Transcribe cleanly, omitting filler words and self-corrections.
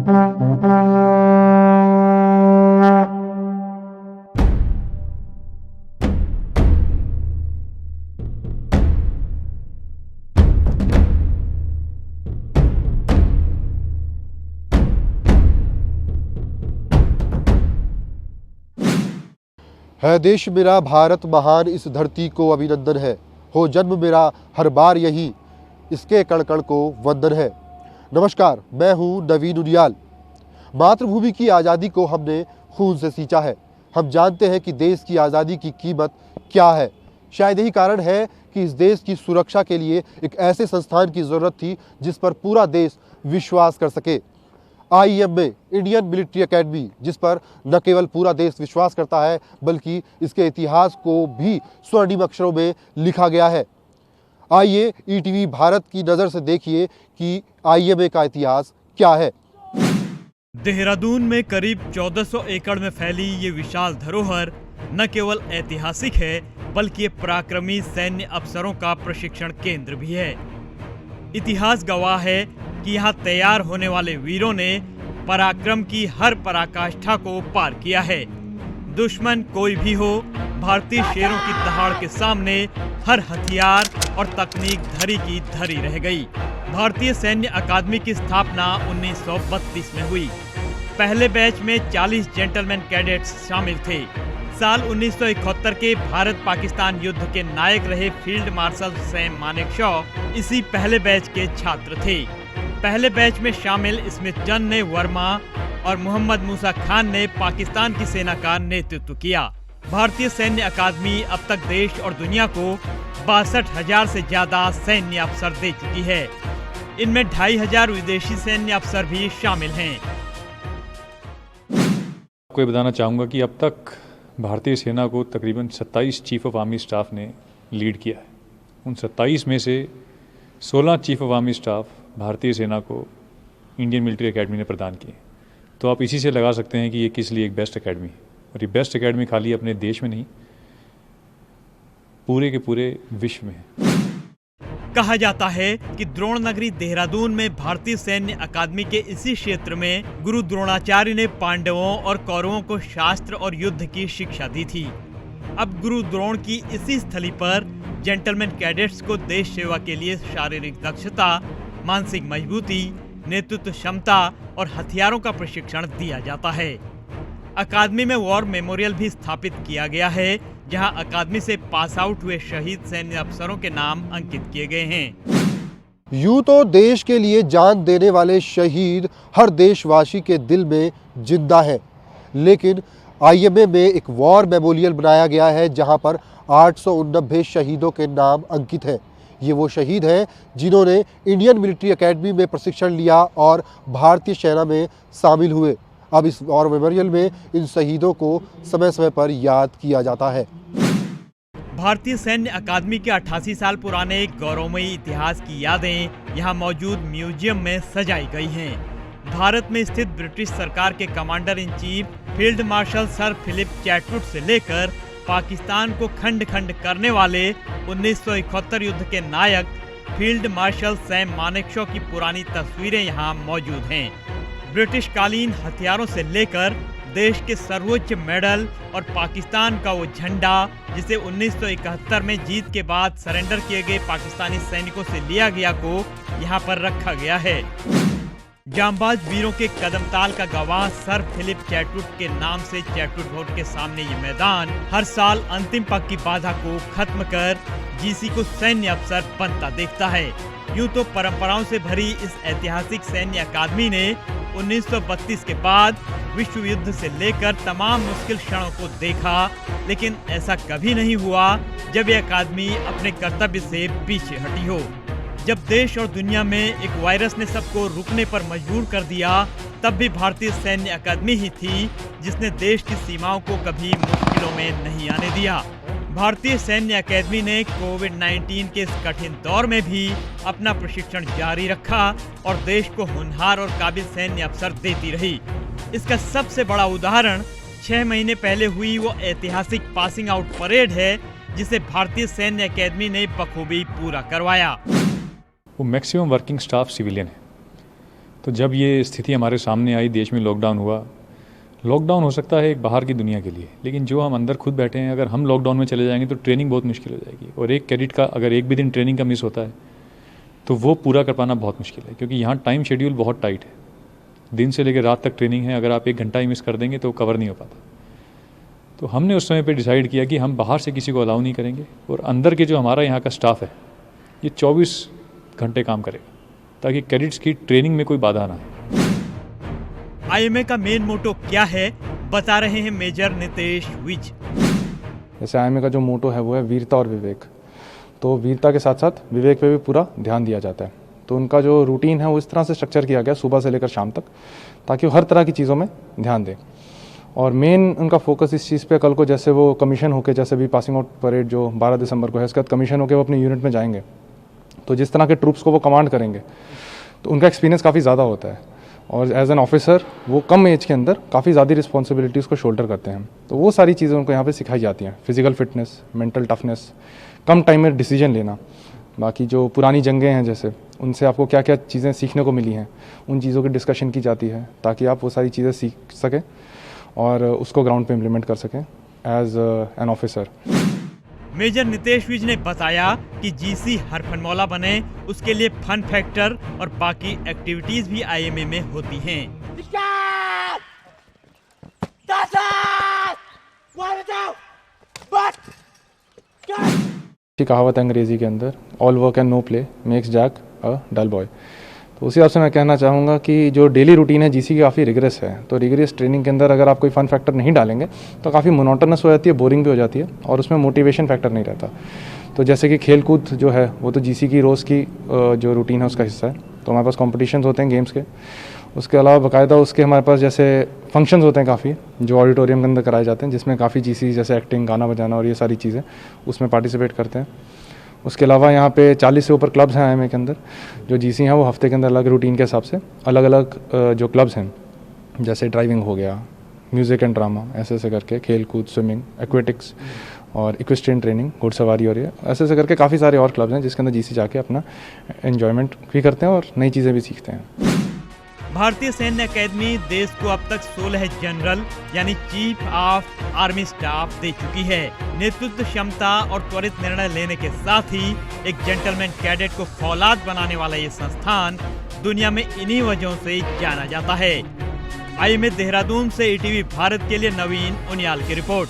है देश मेरा भारत महान, इस धरती को अभिनंदन है। हो जन्म मेरा हर बार यही, इसके कण कण को वंदन है। नमस्कार, मैं हूं नवीन उनियाल। मातृभूमि की आज़ादी को हमने खून से सींचा है। हम जानते हैं कि देश की आज़ादी की कीमत क्या है। शायद यही कारण है कि इस देश की सुरक्षा के लिए एक ऐसे संस्थान की ज़रूरत थी जिस पर पूरा देश विश्वास कर सके। IMA, इंडियन मिलिट्री एकेडमी, जिस पर न केवल पूरा देश विश्वास करता है बल्कि इसके इतिहास को भी स्वर्णिम अक्षरों में लिखा गया है। आइए ETV भारत की नज़र से देखिए कि IMA का इतिहास क्या है। देहरादून में करीब 1400 एकड़ में फैली ये विशाल धरोहर न केवल ऐतिहासिक है बल्कि ये पराक्रमी सैन्य अफसरों का प्रशिक्षण केंद्र भी है। इतिहास गवाह है कि यहाँ तैयार होने वाले वीरों ने पराक्रम की हर पराकाष्ठा को पार किया है। दुश्मन कोई भी हो, भारतीय शेरों की दहाड़ के सामने हर हथियार और तकनीक धरी की धरी रह गई। भारतीय सैन्य अकादमी की स्थापना 1932 में हुई। पहले बैच में 40 जेंटलमैन कैडेट्स शामिल थे। साल 1971 के भारत पाकिस्तान युद्ध के नायक रहे फील्ड मार्शल सैम मानेकशॉ इसी पहले बैच के छात्र थे। पहले बैच में शामिल स्मिथजन ने वर्मा और मोहम्मद मूसा खान ने पाकिस्तान की सेना का नेतृत्व किया। भारतीय सैन्य अकादमी अब तक देश और दुनिया को 62,000 से ज्यादा सैन्य अफसर दे चुकी है। इनमें 2,500 विदेशी सैन्य अफसर भी शामिल हैं। आपको ये बताना चाहूँगा कि अब तक भारतीय सेना को तकरीबन 27 चीफ ऑफ आर्मी स्टाफ ने लीड किया है। उन 27 में से 16 चीफ ऑफ आर्मी स्टाफ भारतीय सेना को इंडियन मिलिट्री एकेडमी ने प्रदान किए। तो आप इसी से लगा सकते हैं कि ये किस लिए एक बेस्ट एकेडमी, और ये बेस्ट एकेडमी खाली अपने देश में नहीं, पूरे के पूरे विश्व में है। कहा जाता है कि द्रोण नगरी देहरादून में भारतीय सैन्य अकादमी के इसी क्षेत्र में गुरु द्रोणाचार्य ने पांडवों और कौरवों को शास्त्र और युद्ध की शिक्षा दी थी। अब गुरु द्रोण की इसी स्थली पर जेंटलमैन कैडेट्स को देश सेवा के लिए शारीरिक दक्षता, मानसिक मजबूती, नेतृत्व क्षमता और हथियारों का प्रशिक्षण दिया जाता है। अकादमी में वॉर मेमोरियल भी स्थापित किया गया है, जहां अकादमी से पास आउट हुए शहीद सैन्य अफसरों के नाम अंकित किए गए हैं। यूं तो देश के लिए जान देने वाले शहीद हर देशवासी के दिल में जिंदा है, लेकिन IMA में एक वॉर मेमोरियल बनाया गया है जहां पर 889 शहीदों के नाम अंकित हैं। ये वो शहीद हैं जिन्होंने इंडियन मिलिट्री एकेडमी में प्रशिक्षण लिया और भारतीय सेना में शामिल हुए। अब इस वॉर मेमोरियल में इन शहीदों को समय समय पर याद किया जाता है। भारतीय सैन्य अकादमी के 88 साल पुराने गौरवमयी इतिहास की यादें यहाँ मौजूद म्यूजियम में सजाई गई हैं। भारत में स्थित ब्रिटिश सरकार के commander in chief field marshal sir Philip Chetwode से लेकर पाकिस्तान को खंड खंड करने वाले 1971 युद्ध के नायक फील्ड मार्शल सैम मानेकशॉ की पुरानी तस्वीरें यहाँ मौजूद हैं। ब्रिटिश कालीन हथियारों से लेकर देश के सर्वोच्च मेडल और पाकिस्तान का वो झंडा जिसे 1971 में जीत के बाद सरेंडर किए गए पाकिस्तानी सैनिकों से लिया गया को यहाँ पर रखा गया है। जांबाज वीरों के कदमताल का गवाह सर फिलिप चैटवुड के नाम से चैटवुड रोड के सामने ये मैदान हर साल अंतिम पग की बाधा को खत्म कर GC को सैन्य अफसर बनता देखता है। यूं तो परंपराओं से भरी इस ऐतिहासिक सैन्य अकादमी ने 1932 के बाद विश्व युद्ध से लेकर तमाम मुश्किल क्षणों को देखा, लेकिन ऐसा कभी नहीं हुआ जब यह अकादमी अपने कर्तव्य से पीछे हटी हो। जब देश और दुनिया में एक वायरस ने सबको रुकने पर मजबूर कर दिया, तब भी भारतीय सैन्य अकादमी ही थी जिसने देश की सीमाओं को कभी मुश्किलों में नहीं आने दिया। भारतीय सैन्य अकादमी ने कोविड-19 के इस कठिन दौर में भी अपना प्रशिक्षण जारी रखा और देश को होनहार और काबिल सैन्य अफसर देती रही। इसका सबसे बड़ा उदाहरण 6 महीने पहले हुई वो ऐतिहासिक पासिंग आउट परेड है जिसे भारतीय सैन्य अकादमी ने बखूबी पूरा करवाया। वो मैक्सिमम वर्किंग स्टाफ सिविलियन है, तो जब ये स्थिति हमारे सामने आई, देश में लॉकडाउन हुआ, लॉकडाउन हो सकता है एक बाहर की दुनिया के लिए, लेकिन जो हम अंदर खुद बैठे हैं, अगर हम लॉकडाउन में चले जाएंगे तो ट्रेनिंग बहुत मुश्किल हो जाएगी। और एक कैडेट का अगर एक भी दिन ट्रेनिंग का मिस होता है तो वो पूरा कर पाना बहुत मुश्किल है, क्योंकि यहाँ टाइम शेड्यूल बहुत टाइट है। दिन से लेकर रात तक ट्रेनिंग है, अगर आप 1 घंटा ही मिस कर देंगे तो कवर नहीं हो पाता। तो हमने उस समय पे डिसाइड किया कि हम बाहर से किसी को अलाउ नहीं करेंगे, और अंदर के जो हमारा यहाँ का स्टाफ है ये 24 घंटे काम करेगा, ताकि कैडेट्स की ट्रेनिंग में कोई बाधा ना आए। आईएमए का मेन मोटो क्या है, बता रहे हैं मेजर नितेश विज। जैसे आईएमए का जो मोटो है वो है वीरता और विवेक। तो वीरता के साथ साथ विवेक पे भी पूरा ध्यान दिया जाता है। तो उनका जो रूटीन है वो इस तरह से स्ट्रक्चर किया गया सुबह से लेकर शाम तक, ताकि वो हर तरह की चीज़ों में ध्यान दें। और मेन उनका फोकस इस चीज़ पे, कल को जैसे वो कमीशन होके, जैसे भी पासिंग आउट परेड जो 12 दिसंबर को है, इसके बाद कमीशन होकर वो अपने यूनिट में जाएंगे, तो जिस तरह के ट्रूप्स को वो कमांड करेंगे तो उनका एक्सपीरियंस काफ़ी ज़्यादा होता है। और एज एन ऑफिसर वो कम एज के अंदर काफ़ी ज़्यादा रिस्पॉन्सिबिलिटीज़ को शोल्डर करते हैं। तो वो सारी चीज़ें उनको यहाँ पे सिखाई जाती हैं। फिजिकल फिटनेस, मेंटल टफनेस, कम टाइम में डिसीजन लेना। बाकी जो पुरानी जंगें हैं जैसे, उनसे आपको क्या क्या चीज़ें सीखने को मिली हैं, उन चीज़ों की डिस्कशन की जाती है, ताकि आप वो सारी चीज़ें सीख सकें और उसको ग्राउंड पे इम्प्लीमेंट कर सकें as an officer. Major Nitesh Vij ने बताया कि जीसी हरफनमौला बने, उसके लिए फन फैक्टर और बाकी एक्टिविटीज भी आईएमए में होती हैं। कहावत अंग्रेजी के अंदर, all work and no play makes Jack a dull boy. तो उसी हिसाब से मैं कहना चाहूँगा कि जो डेली रूटीन है जीसी की काफ़ी रिगरस है। तो रिगरस ट्रेनिंग के अंदर अगर आप कोई फन फैक्टर नहीं डालेंगे तो काफ़ी मोनोटोनस हो जाती है, बोरिंग भी हो जाती है, और उसमें मोटिवेशन फैक्टर नहीं रहता। तो जैसे कि खेल कूद जो है वो तो जीसी की रोज़ की जो रूटीन है उसका हिस्सा है। तो हमारे पास कॉम्पिटिशन्स होते हैं गेम्स के, उसके अलावा बाकायदा उसके हमारे पास जैसे फंक्शंस होते हैं काफ़ी, जो ऑडिटोरियम के अंदर कराए जाते हैं, जिसमें काफ़ी जीसी जैसे एक्टिंग, गाना बजाना और ये सारी चीज़ें उसमें पार्टिसिपेट करते हैं। उसके अलावा यहाँ पे 40 से ऊपर क्लब्स हैं आईएमए के अंदर। जो जीसी हैं वो हफ्ते के अंदर अलग रूटीन के हिसाब से अलग अलग जो क्लब्स हैं, जैसे ड्राइविंग हो गया, म्यूज़िक एंड ड्रामा, ऐसे करके खेल कूद, स्विमिंग, एक्वेटिक्स और इक्वेस्ट्रियन ट्रेनिंग, घुड़सवारी, और ये ऐसे करके काफ़ी सारे और क्लब्स हैं जिसके अंदर जीसी जाके अपना एन्जॉयमेंट भी करते हैं और नई चीज़ें भी सीखते हैं। भारतीय सैन्य अकेडमी देश को अब तक 16 जनरल यानी चीफ ऑफ आर्मी स्टाफ दे चुकी है। नेतृत्व क्षमता और त्वरित निर्णय लेने के साथ ही एक जेंटलमैन कैडेट को फौलाद बनाने वाला ये संस्थान दुनिया में इन्हीं वजहों से जाना जाता है। आईएमए देहरादून से ईटीवी भारत के लिए नवीन उनियाल की रिपोर्ट।